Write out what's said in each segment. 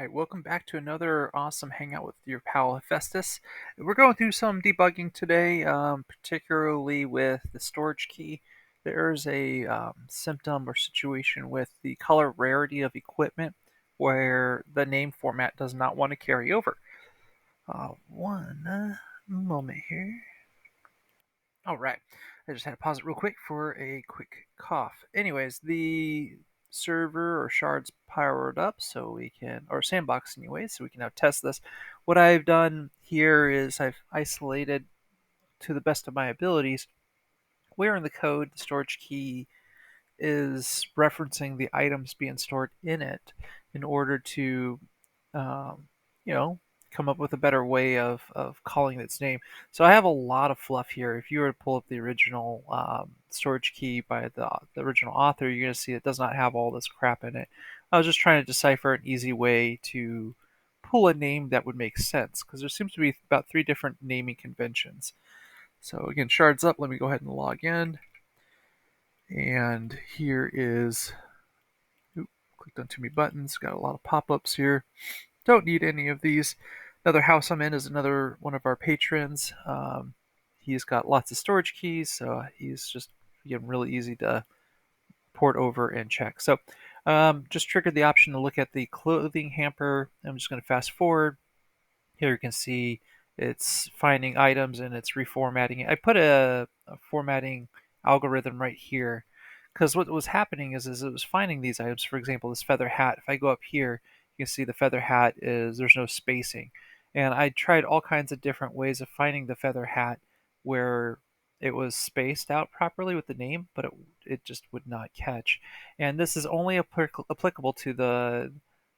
right, welcome back to another awesome hangout with your pal Hephaestus. We're going through some debugging today, particularly with the storage key. There's a symptom or situation with the color rarity of equipment where the name format does not want to carry over. One moment here. All right. I just had to pause it real quick for a quick cough. Anyways, the server or shards powered up so we can, or sandbox anyway, so we can now test this. What I've done here is I've isolated to the best of my abilities where in the code the storage key is referencing the items being stored in it in order to, um, you know, come up with a better way of calling its name. So I have a lot of fluff here. If you were to pull up the original storage key by the original author, you're going to see it does not have all this crap in it. I was just trying to decipher an easy way to pull a name that would make sense because there seems to be about 3 different naming conventions. So again, shards up. Let me go ahead and log in. And here is, clicked on too many buttons, got a lot of pop-ups here. Don't need any of these. Another house I'm in is another one of our patrons. He's got lots of storage keys, so he's just again really easy to port over and check. So just triggered the option to look at the clothing hamper. I'm just going to fast forward. Here you can see it's finding items and it's reformatting it. I put a formatting algorithm right here because what was happening is it was finding these items. For example, this feather hat. If I go up here, you can see the feather hat is there's no spacing. And I tried all kinds of different ways of finding the feather hat where it was spaced out properly with the name, but it just would not catch. And this is only applicable to the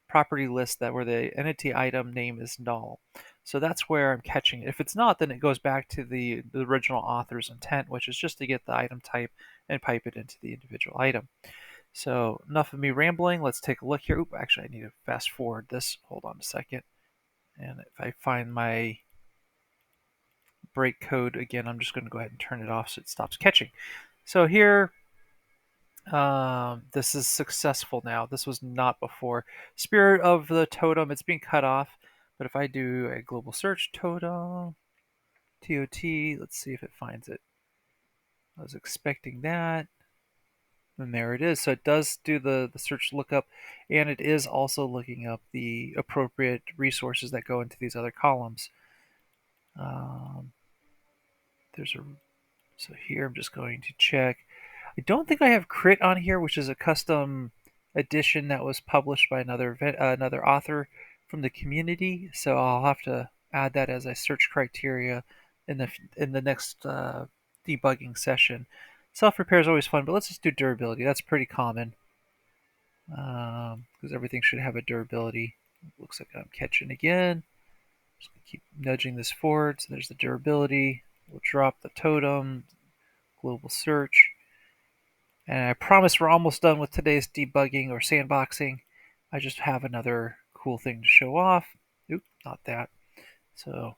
property list that where the entity item name is null. So that's where I'm catching it. If it's not, then it goes back to the original author's intent, which is just to get the item type and pipe it into the individual item. So enough of me rambling. Let's take a look here. Oop, actually, I need to fast forward this. Hold on a second. And if I find my break code again, I'm just going to go ahead and turn it off so it stops catching. So here, this is successful now. This was not before. Spirit of the totem, it's being cut off. But if I do a global search totem, TOT, let's see if it finds it. I was expecting that. And there it is. So it does do the search lookup, and it is also looking up the appropriate resources that go into these other columns. There's a So here I'm just going to check. I don't think I have crit on here, which is a custom edition that was published by another author from the community. So I'll have to add that as a search criteria in the next debugging session. Self repair is always fun, but let's just do durability. That's pretty common because everything should have a durability. Looks like I'm catching again. Just keep nudging this forward. So there's the durability. We'll drop the totem, global search. And I promise we're almost done with today's debugging or sandboxing. I just have another cool thing to show off. Oop, not that. So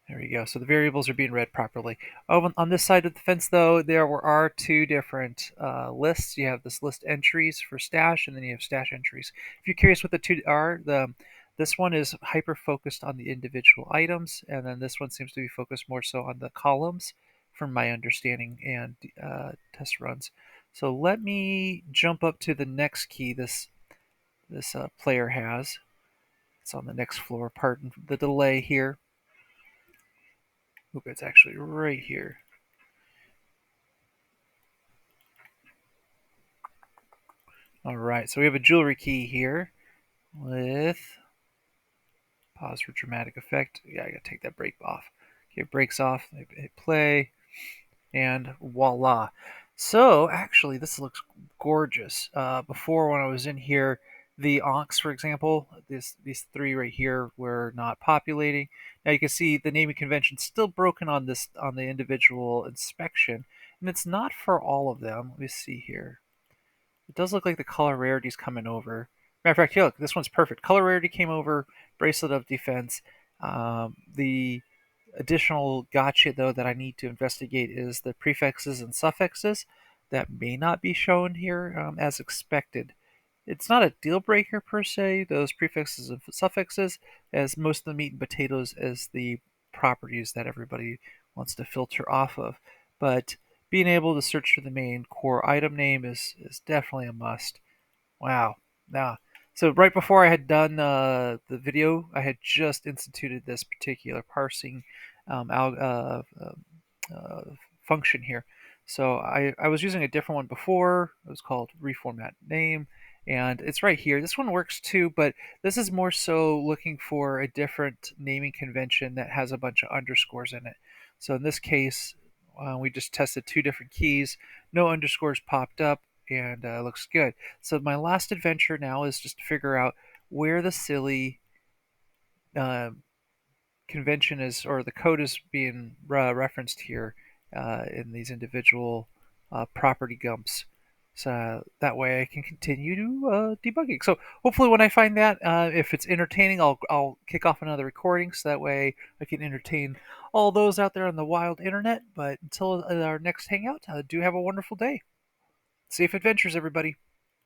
there we go. So the variables are being read properly. On this side of the fence, though, there are 2 different lists. You have this list entries for stash, and then you have stash entries. If you're curious what the 2 are, this one is hyper-focused on the individual items, and then this one seems to be focused more so on the columns, from my understanding and test runs. So let me jump up to the next key this player has. It's on the next floor. Pardon the delay here. Oop, it's actually right here. All right, so we have a jewelry key here with pause for dramatic effect. Yeah, I gotta take that break off. Okay, it breaks off. I hit play, and voila. So actually, this looks gorgeous. Before, when I was in here, the onks, for example, these 3 right here were not populating. Now you can see the naming convention still broken on the individual inspection, and it's not for all of them. Let me see here. It does look like the color rarity is coming over. Matter of fact, here, look, this one's perfect. Color rarity came over, bracelet of defense. The additional gotcha, though, that I need to investigate is the prefixes and suffixes that may not be shown here as expected. it's not a deal breaker per se, those prefixes and suffixes, as most of the meat and potatoes as the properties that everybody wants to filter off of. But being able to search for the main core item name is definitely a must. Wow. Now, so right before I had done the video, I had just instituted this particular parsing function here. So I was using a different one before. It was called reformat name, and it's right here. This one works too, but this is more so looking for a different naming convention that has a bunch of underscores in it. So in this case, we just tested two different keys. No underscores popped up, and looks good. So my last adventure now is just to figure out where the silly uh, convention is, or the code is being referenced here in these individual property gumps. So that way I can continue to debugging. So hopefully when I find that, if it's entertaining, I'll kick off another recording so that way I can entertain all those out there on the wild internet. But until our next hangout, do have a wonderful day. Safe adventures, everybody.